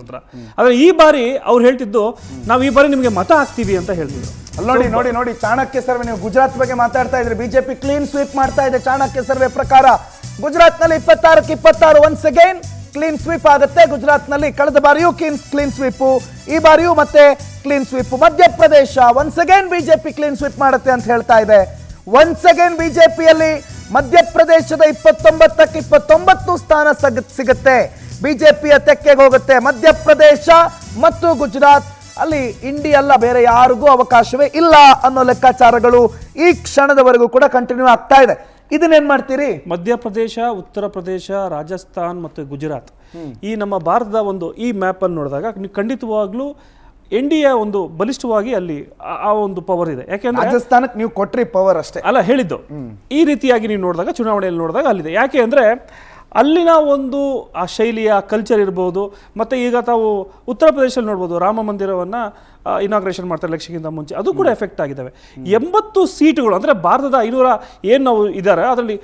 ಹತ್ರ. ಆದ್ರೆ ಈ ಬಾರಿ ಅವ್ರು ಹೇಳ್ತಿದ್ದು ನಾವು ಈ ಬಾರಿ ನಿಮಗೆ ಮತ ಹಾಕ್ತೀವಿ ಅಂತ ಹೇಳ್ತಿದ್ರು. ನೋಡಿ ಚಾಣಕ್ಯ ಸರ್ವೆ, ನೀವು ಗುಜರಾತ್ ಬಗ್ಗೆ ಮಾತಾಡ್ತಾ ಇದ್ರೆ ಬಿಜೆಪಿ ಕ್ಲೀನ್ ಸ್ವೀಪ್ ಮಾಡ್ತಾ ಇದೆ. ಚಾಣಕ್ಯ ಸರ್ವೆ ಪ್ರಕಾರ ಗುಜರಾತ್ ನಲ್ಲಿ 26ಕ್ಕೆ 26 ಒನ್ಸ್ ಅಗೈನ್ ಕ್ಲೀನ್ ಸ್ವೀಪ್ ಆಗುತ್ತೆ. ಗುಜರಾತ್ ನಲ್ಲಿ ಕಳೆದ ಬಾರಿಯೂ ಕ್ಲೀನ್ ಸ್ವೀಪ್, ಈ ಬಾರಿಯೂ ಮತ್ತೆ clean sweep. Madhya Pradesh once again BJP clean sweep ಮಾಡುತ್ತೆ ಅಂತ ಹೇಳ್ತಾ ಇದೆ. ಒನ್ಸ್ ಅಗೈನ್ ಬಿಜೆಪಿಯಲ್ಲಿ ಮಧ್ಯಪ್ರದೇಶದ 29ಕ್ಕೆ 29 ಸ್ಥಾನ ಸಿಗುತ್ತೆ. ಬಿಜೆಪಿಯ ತೆಕ್ಕೆಗೆ ಹೋಗುತ್ತೆ. ಮಧ್ಯಪ್ರದೇಶ ಮತ್ತು ಗುಜರಾತ್ ಅಲ್ಲಿ ಇಂಡಿ ಅಲ್ಲ, ಬೇರೆ ಯಾರಿಗೂ ಅವಕಾಶವೇ ಇಲ್ಲ ಅನ್ನೋ ಲೆಕ್ಕಾಚಾರಗಳು ಈ ಕ್ಷಣದವರೆಗೂ ಕೂಡ ಕಂಟಿನ್ಯೂ ಆಗ್ತಾ ಇದೆ. ಇದನ್ನೇನ್ ಮಾಡ್ತೀರಿ? ಮಧ್ಯಪ್ರದೇಶ, ಉತ್ತರ ಪ್ರದೇಶ, ರಾಜಸ್ಥಾನ್ ಮತ್ತು ಗುಜರಾತ್, ಈ ನಮ್ಮ ಭಾರತದ ಒಂದು ಈ ಮ್ಯಾಪ್ ಅನ್ನು ನೋಡಿದಾಗ ನೀವು ಖಂಡಿತವಾಗ್ಲೂ NDA ಒಂದು ಬಲಿಷ್ಠವಾಗಿ ಅಲ್ಲಿ ಆ ಒಂದು ಪವರ್ ಇದೆ. ಯಾಕೆಂದ್ರೆ ರಾಜಸ್ಥಾನಕ್ಕೆ ನೀವು ಕೊಟ್ರಿ ಪವರ್ ಅಷ್ಟೇ ಅಲ್ಲ ಹೇಳಿದ್ದು. ಈ ರೀತಿಯಾಗಿ ನೀವು ನೋಡಿದಾಗ ಚುನಾವಣೆಯಲ್ಲಿ ನೋಡಿದಾಗ ಅಲ್ಲಿದೆ. ಯಾಕೆ ಅಂದ್ರೆ ಅಲ್ಲಿನ ಒಂದು ಆ ಶೈಲಿಯ ಕಲ್ಚರ್ ಇರ್ಬೋದು. ಮತ್ತು ಈಗ ತಾವು ಉತ್ತರ ಪ್ರದೇಶದಲ್ಲಿ ನೋಡ್ಬೋದು, ರಾಮ ಮಂದಿರವನ್ನು ಇನಾಗ್ರೇಷನ್ ಮಾಡ್ತಾರೆ ಎಲೆಕ್ಷನ್ಗಿಂತ ಮುಂಚೆ, ಅದು ಕೂಡ ಎಫೆಕ್ಟ್ ಆಗಿದ್ದಾವೆ. 80 ಸೀಟುಗಳು ಅಂದರೆ ಭಾರತದ 500 ಏನು ನಾವು ಇದ್ದಾರೆ ಅದರಲ್ಲಿ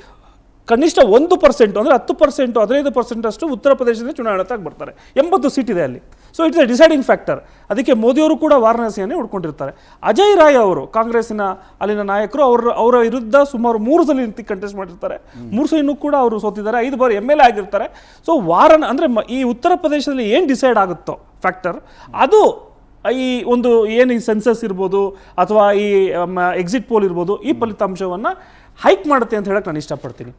ಕನಿಷ್ಠ 1% ಅಂದರೆ 10%, 15% ಅಷ್ಟು ಉತ್ತರ ಪ್ರದೇಶದಿಂದ ಚುನಾವಣೆಗೆ ಬರ್ತಾರೆ. 80 ಸೀಟ್ ಇದೆ ಅಲ್ಲಿ. So it's A deciding factor. ಅದಕ್ಕೆ ಮೋದಿಯವರು ಕೂಡ ವಾರಣಾಸಿಯನ್ನೇ ಹುಡ್ಕೊಂಡಿರ್ತಾರೆ. ಅಜಯ್ ರಾಯ್ ಅವರು ಕಾಂಗ್ರೆಸ್ಸಿನ ಅಲ್ಲಿನ ನಾಯಕರು, ಅವರ ವಿರುದ್ಧ ಸುಮಾರು 3 ಸಲ ನಿಂತು ಕಂಟೆಸ್ಟ್ ಮಾಡಿರ್ತಾರೆ. 3 ಸಲ ಕೂಡ ಅವರು ಸೋತಿದ್ದಾರೆ. 5 ಬಾರಿ MLA ಆಗಿರ್ತಾರೆ. ಸೊ ಅಂದರೆ ಈ ಉತ್ತರ ಪ್ರದೇಶದಲ್ಲಿ ಏನು ಡಿಸೈಡ್ ಆಗುತ್ತೋ ಫ್ಯಾಕ್ಟರ್, ಅದು ಈ ಒಂದು ಏನು ಈ ಸೆನ್ಸಸ್ ಇರ್ಬೋದು ಅಥವಾ ಈ ಎಕ್ಸಿಟ್ ಪೋಲ್ ಇರ್ಬೋದು, ಈ ಫಲಿತಾಂಶವನ್ನು ಹೈಕ್ ಮಾಡುತ್ತೆ ಅಂತ ಹೇಳಕ್ಕೆ ನಾನು ಇಷ್ಟಪಡ್ತೀನಿ.